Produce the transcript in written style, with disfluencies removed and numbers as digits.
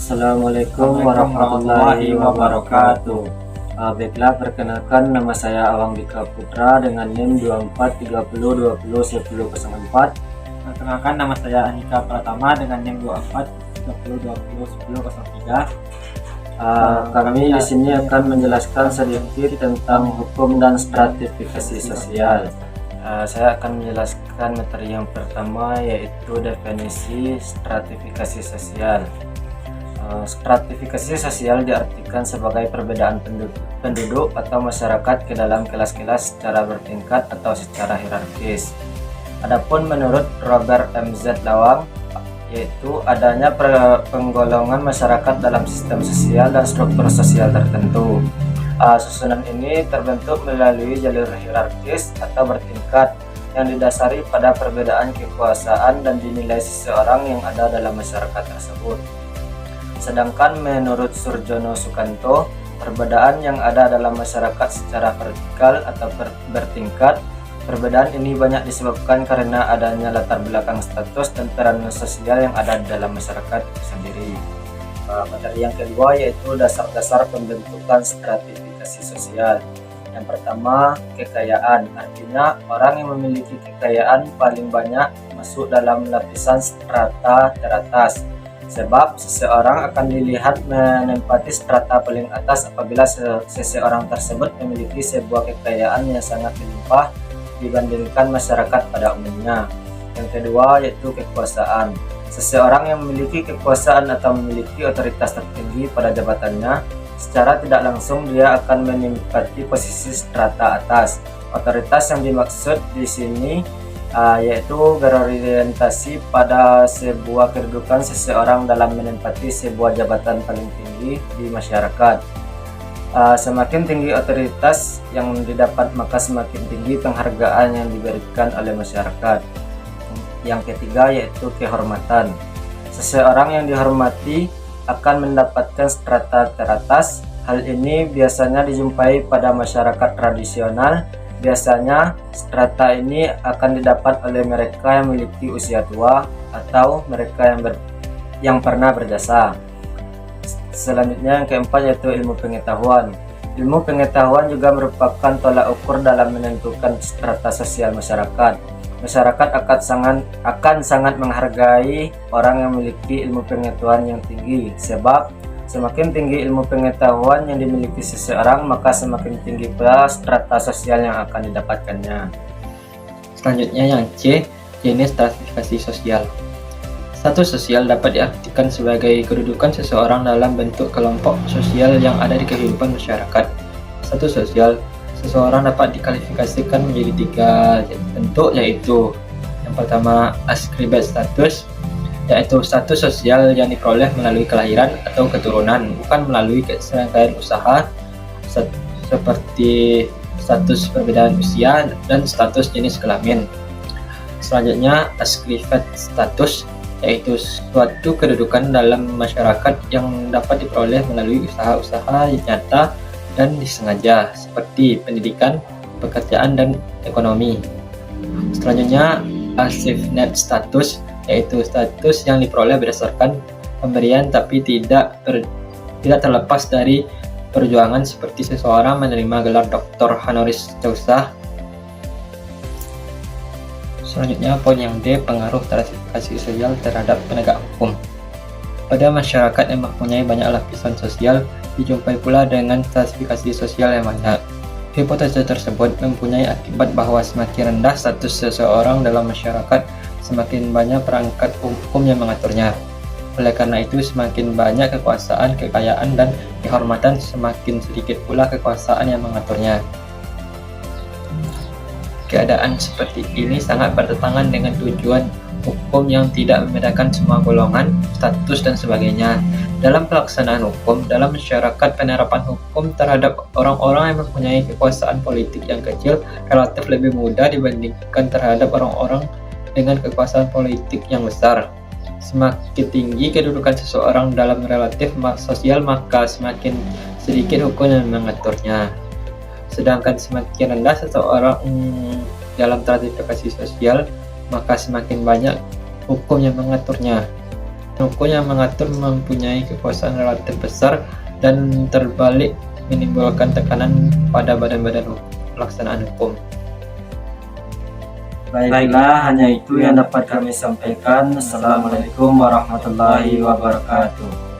Assalamualaikum warahmatullahi wabarakatuh. Baiklah, perkenalkan nama saya Awang Dika Putra dengan NIM 2430201004. Perkenalkan, nama saya Anika Pratama dengan NIM 2430201003. Kami di sini akan menjelaskan sedikit tentang hukum dan stratifikasi sosial. Saya akan menjelaskan materi yang pertama, yaitu definisi stratifikasi sosial. Stratifikasi sosial diartikan sebagai perbedaan penduduk atau masyarakat ke dalam kelas-kelas secara bertingkat atau secara hierarkis. Adapun menurut Robert M.Z. Lawang, yaitu adanya penggolongan masyarakat dalam sistem sosial dan struktur sosial tertentu. Susunan ini terbentuk melalui jalur hierarkis atau bertingkat yang didasari pada perbedaan kekuasaan dan dinilai seseorang yang ada dalam masyarakat tersebut. Sedangkan menurut Surjono Sukanto, perbedaan yang ada dalam masyarakat secara vertikal atau bertingkat. Perbedaan ini banyak disebabkan karena adanya latar belakang status dan peran sosial yang ada dalam masyarakat itu sendiri. Materi yang kedua yaitu dasar-dasar pembentukan stratifikasi sosial. Yang pertama, kekayaan. Artinya orang yang memiliki kekayaan paling banyak masuk dalam lapisan strata teratas. Sebab seseorang akan dilihat menempati strata paling atas apabila seseorang tersebut memiliki sebuah kekayaan yang sangat melimpah dibandingkan masyarakat pada umumnya. Yang kedua yaitu kekuasaan. Seseorang yang memiliki kekuasaan atau memiliki otoritas tertinggi pada jabatannya, secara tidak langsung dia akan menempati posisi strata atas. Otoritas yang dimaksud di sini yaitu berorientasi pada sebuah kedudukan seseorang dalam menempati sebuah jabatan paling tinggi di masyarakat. Semakin tinggi otoritas yang didapat, maka semakin tinggi penghargaan yang diberikan oleh masyarakat. Yang ketiga yaitu kehormatan. Seseorang yang dihormati akan mendapatkan strata teratas. Hal ini biasanya dijumpai pada masyarakat tradisional. Biasanya strata ini akan didapat oleh mereka yang memiliki usia tua atau mereka yang pernah berjasa. Selanjutnya yang keempat yaitu ilmu pengetahuan. Ilmu pengetahuan juga merupakan tolak ukur dalam menentukan strata sosial masyarakat. Masyarakat akan sangat menghargai orang yang memiliki ilmu pengetahuan yang tinggi, sebab semakin tinggi ilmu pengetahuan yang dimiliki seseorang, maka semakin tinggi pula strata sosial yang akan didapatkannya. Selanjutnya yang C, jenis stratifikasi sosial. Status sosial dapat diartikan sebagai kedudukan seseorang dalam bentuk kelompok sosial yang ada di kehidupan masyarakat. Status sosial seseorang dapat dikualifikasikan menjadi 3 bentuk, yaitu yang pertama ascribed status, yaitu status sosial yang diperoleh melalui kelahiran atau keturunan, bukan melalui serangkaian usaha, seperti status perbedaan usia dan status jenis kelamin. Selanjutnya ascribed status, yaitu suatu kedudukan dalam masyarakat yang dapat diperoleh melalui usaha-usaha nyata dan disengaja, seperti pendidikan, pekerjaan, dan ekonomi. Selanjutnya achievement status, yaitu status yang diperoleh berdasarkan pemberian tapi tidak terlepas dari perjuangan, seperti seseorang menerima gelar doktor honoris causa. Selanjutnya poin yang D, pengaruh stratifikasi sosial terhadap penegak hukum. Pada masyarakat yang mempunyai banyak lapisan sosial, dijumpai pula dengan stratifikasi sosial yang banyak. Hipotesa tersebut mempunyai akibat bahwa semakin rendah status seseorang dalam masyarakat, semakin banyak perangkat hukum yang mengaturnya. Oleh karena itu, semakin banyak kekuasaan, kekayaan, dan kehormatan, semakin sedikit pula kekuasaan yang mengaturnya. Keadaan seperti ini sangat bertentangan dengan tujuan hukum yang tidak membedakan semua golongan, status, dan sebagainya. Dalam pelaksanaan hukum, dalam masyarakat, penerapan hukum terhadap orang-orang yang mempunyai kekuasaan politik yang kecil relatif lebih mudah dibandingkan terhadap orang-orang dengan kekuasaan politik yang besar. Semakin tinggi kedudukan seseorang dalam relatif sosial, maka semakin sedikit hukum yang mengaturnya. Sedangkan semakin rendah seseorang dalam stratifikasi sosial, maka semakin banyak hukum yang mengaturnya. Hukum yang mengatur mempunyai kekuasaan relatif besar dan terbalik menimbulkan tekanan pada badan-badan pelaksanaan hukum. Baiklah, hanya itu yang dapat kami sampaikan. Assalamualaikum warahmatullahi wabarakatuh.